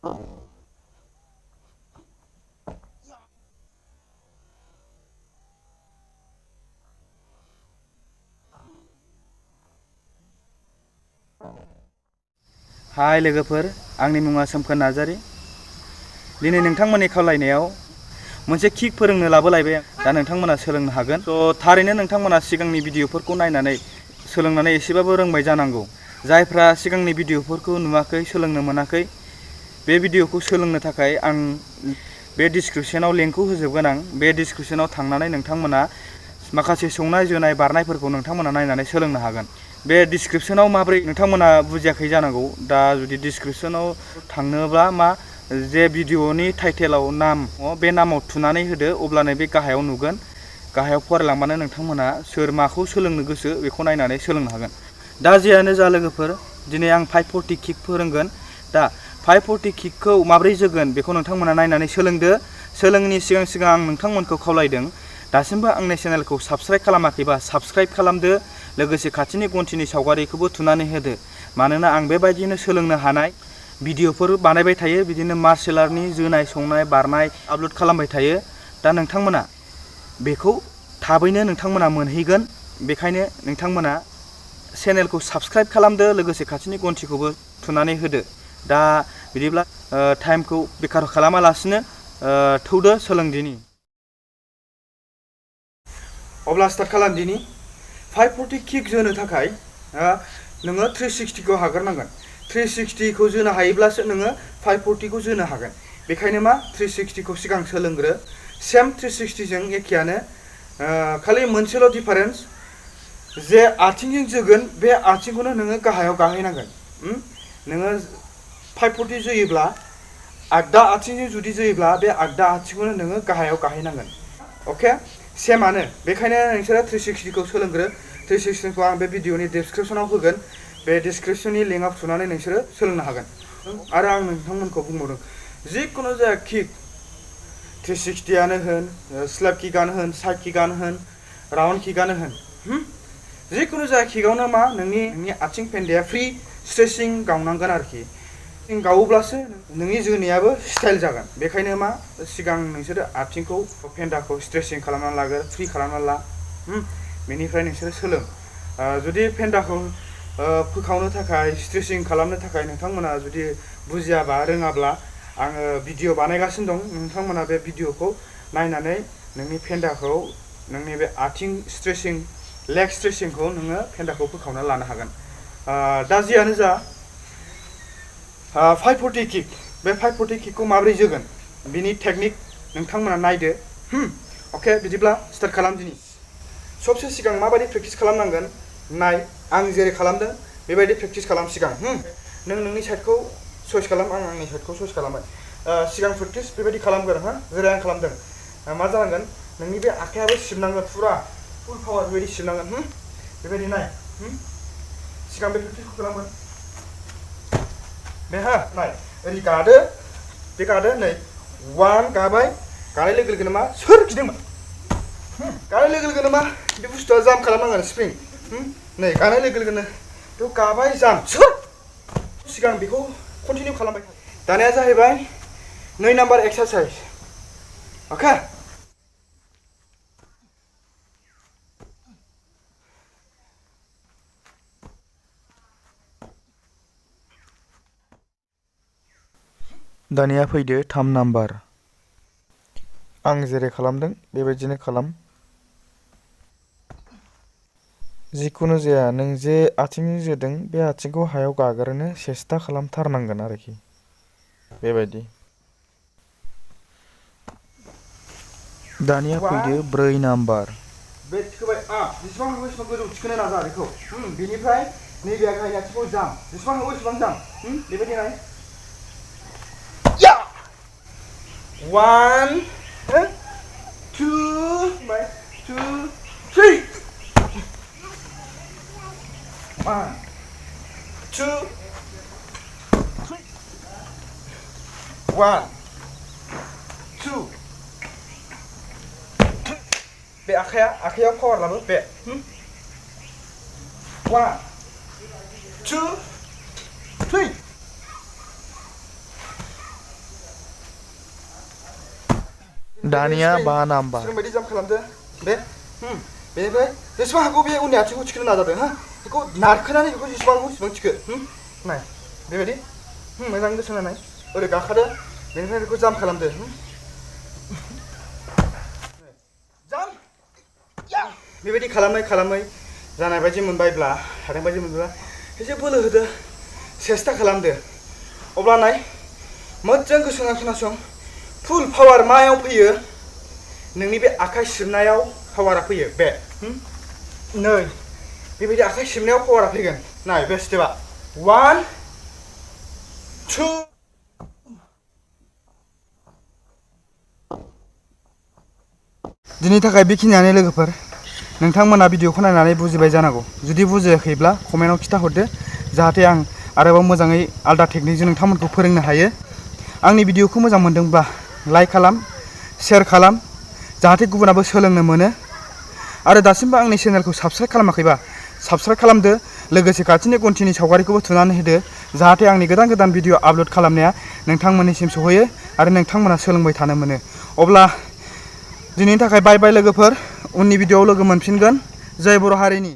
हाय लोगोफोर, आंनि मुङा सोमखोर नार्जारी। दिनै नोंथांमोननि खावलायनायाव मोनसे किक फोरोंनो लाबोलायबाय। दा नोंथांमोना सोलोंनो हागोन। थारैनो नोंथांमोना सिगांनि भिडिअफोरखौ नायनानै सोलोंनानै एसेबाबो रोंबाय जानांगौ। जायफ्रा सिगांनि भिडिअफोरखौ नुवाखै, सोलोंनो मोनाखै, बे भिडिअखौ सोलोंनो थाखाय आं बे डिसक्रिपसनाव लिंकखौ होजोबगोन। आं बे डिसक्रिपसनाव थांनानै नोंथांमोना माखासे संनाय जोनाय बारनायफोरखौ नोंथांमोना नायनानै सोलोंनो हागोन। बे डिसक्रिपसनाव माब्रै नोंथांमोना बुजियाखै जानांगौ। दा जुदि डिसक्रिपसनाव थांनोब्ला जे भिडिअनि टाइटेलाव नाम बे नामाव थुनानै होदो, अब्लानो बे गाहायाव नुगोन। गाहायाव फरायलांबानो नोंथांमोना सोर माखौ सोलोंनो गोसो बेखौ नायनानै सोलोंनो हागोन। दा जियानो जा लोगोफोर, दिनै आं 540 किक फोरोंगोन। दा 540 किकखौ माब्रै जोगोन बेखौ नोंथांमोना नायनानै सोलोंदो। सोलोंनि सिगां आं नोंथांमोनखौ खावलायदों, दासिमबो आंनि चेनेलखौ साबस्क्राइब खालामाखैबा साबस्क्राइब खालामदो। लोगोसे खाथिनि घन्टिनि सावगारिखौबो थुनानै होदो। मानोना आं बेबायदिनो सोलोंनो हानाय भिडिअफोर बानायबाय थायो। बिदिनो मार्शेल आर्टनि जोनाय, संनाय, बारनाय आपल'ड खालामबाय थायो। दा नोंथांमोना बेखौ थाबैनो नोंथांमोना मोनहैगोन। बेखायनो नोंथांमोना चेनेलखौ साबस्क्राइब खालामदो, लोगोसे खाथिनि घन्टिखौबो थुनानै होदो। दा बिदिब्ला टाइमखौ बेखार खालामालासिनो थौदो सोलोंदिनि। अब्ला स्टार्ट खालामदिनि। 540 किक जोनो थाखाय नोङो 360खौ हागोरनांगोन। 360खौ जोनो हायोब्लासो नोङो 540खौ जोनो हागोन। बेखायनो 360खौ सिगां सोलोंग्रो। सेम 360जों एखेयानो, खालि मोनसेल' डिफारेन्स, जे आथिंजों जोगोन बे आथिंखौनो नोङो गाहायाव गाहैनांगोन। नोङो 540 जोयोब्ला आगदा आथिंजों जुदि जोयोब्ला बे आगदा आथिंखौनो नोङो गाहायाव गाहैनांगोन। अके, सेमानो। बेखायनो नोंसोरो 360खौ सोलोंग्रो। 360खौ आं बे भिडिअनि डिसक्रिपसनाव होगोन। बे डिसक्रिपसननि लिंकआव थुनानै नोंसोरो सोलोंनो हागोन। आरो आं नोंथांमोनखौ बुंबावदों, जिखुनु जाया किक, 360आनो होन, स्लेप किकआनो होन, साइड किकआनो होन, राउन्ड किकआनो होन, जिखुनु जाया किकआवनो नोंनि आथिं फेन्दाया फ्रि स्ट्रेचिं गावनांगोन आरोखि। गावोब्लासो नोंनि जोनायाबो स्टाइल जागोन। बेखायनो सिगां नोंसोरो आथिंखौ फेन्दाखौ स्ट्रेचिं खालामनानै लाग्रो, फ्रि खालामनानै ला। बेनिफ्राय नोंसोरो सोलों। जुदि फेन्दाखौ फोखावनो थाखाय, स्ट्रेचिं खालामनो थाखाय नोंथांमोना जुदि बुजियाबा, रोङाब्ला, आङो भिडिअ बानायगासिनो दं। नोंथांमोना बे भिडिअखौ नायनानै नोंनि फेन्दाखौ, नोंनि बे आथिं स्ट्रेचिं, लेग स्ट्रेचिंखौ नोङो फेन्दाखौ फोखावना लानो हागोन। दा जियानो जा, 540 किक, बे 540 किकखौ माबोरै जोगोन बिनि टेकनिक नोंथांमोना नायदो। अके, बिदिब्ला स्टार्ट खालामदिनि। सबसे सिगां माबायदि प्रेक्टिस खालामनांगोन नाय। आं जेरै खालामदों बेबायदि प्रेक्टिस खालाम सिगां। नों नोंनि साइडखौ चइस खालाम, आं आंनि साइडखौ चइस खालामबाय। सिगां प्रेक्टिस बेबायदि खालामगोन, जेरै आं खालामदों। मा जानांगोन, नोंनि बे आखायाबो सिबनांगोन, फुरा फुल पावार बेबायदि सिबनांगोन। बेबायदि नाय। सिगां बे प्रेक्टिसखौ खालामगोन। बे नाय, ओरै गादो, बे गादो, नै 1 गाबाय, गानाय लोगो लोगोनो सोर गिदिंबाय, गानाय लोगो लोगोनो बे बुस्थुआ जाम्प खालामनांगोन, स्प्रिं। नै गानाय लोगो लोगोनो बेखौ गाबाय, जाम्प, सोर। सिगां बेखौ कन्टिनिउ खालामबाय। दानिया जाहैबाय 2 नाम्बार एक्सारसाइज। अके, दानिया फैदो 3 नाम्बार। आं जेरै खालामदों बेबायदिनो खालाम। जिखुनु जाया, नों जे आथिंजों जोदों बे आथिंखौ हायाव गाग्रोनो सेस्था खालामथारनांगोन आरोखि, बेबायदि। दानिया फैदो 4 नाम्बार। बे थिखोबाय, जेसेबां हागौ एसेबां गोजौ थिखोनो नाजा बेखौ। बेनिफ्राय नैबे गाहाय आथिंखौ जाम, जेसेबां हागौ एसेबां जाम। बेबायदि नाय। 1 2 2 3 1 2 3 1 2 बे आखायाव पावार लाबो, बे 1 2 3 दानिया बा नाम्बार सोलोंबायदि जाम्प खालामदो बे बेनिफ्राय जेसेबां हागौ बे उननि आथिंखौ थिखोनो नाजादो हा बेखौ नारखोनानै बेखौ जेसेबां हागौ एसेबां थिखो नाय बेबायदि मोजां गोसो होनानै ओरै गाखोदो बेनिफ्राय बेखौ जाम्प खालामदो जाम्प बेबायदि खालामै जानाय बायदि मोनबायब्ला हानाय बायदि मोनब्ला एसे बोलो होदो सेस्था खालामदो अब्ला नाय मोजां गोसो होना खोनासं फुल पावार मायाव फैयो नोंनि बे आखाइ सिबनायाव पावारा फैयो बे नै बेबायदि आखाइ सिबनायाव पावारा फैगोन नाय बे स्टेपआ 1 2 दिनैनि थाखाय बेखिनियानो लोगोफोर नोंथांमोना भिडिअखौ नायनानै बुजिबाय जानांगौ जुदि बुजियाखैब्ला कमेन्टआव खिथाहरदो जाहाथे आं आरोबाव मोजाङै आलदा टेकनिकजों नोंथांमोनखौ फोरोंनो हायो आंनि भिडिअखौ मोजां मोनदोंब्ला लाइक खालाम शेयार खालाम जाहाथे गुबुनाबो सोलोंनो मोनो आरो दासिमबो आंनि चेनेलखौ साबस्क्राइब खालामाखैबा साबस्क्राइब खालामदो लोगोसे खाथिनि घन्टिनि सावगारिखौबो थुनानै होदो जाहाथे आंनि गोदान भिडिअ आपल'ड खालामनाया नोंथांमोननिसिम सहैयो आरो नोंथांमोना सोलोंबाय थानो मोनो अब्ला दिनैनि थाखाय बाय बाय लोगोफोर उननि भिडिअआव लोगो मोनफिनगोन जय बर' हारिनि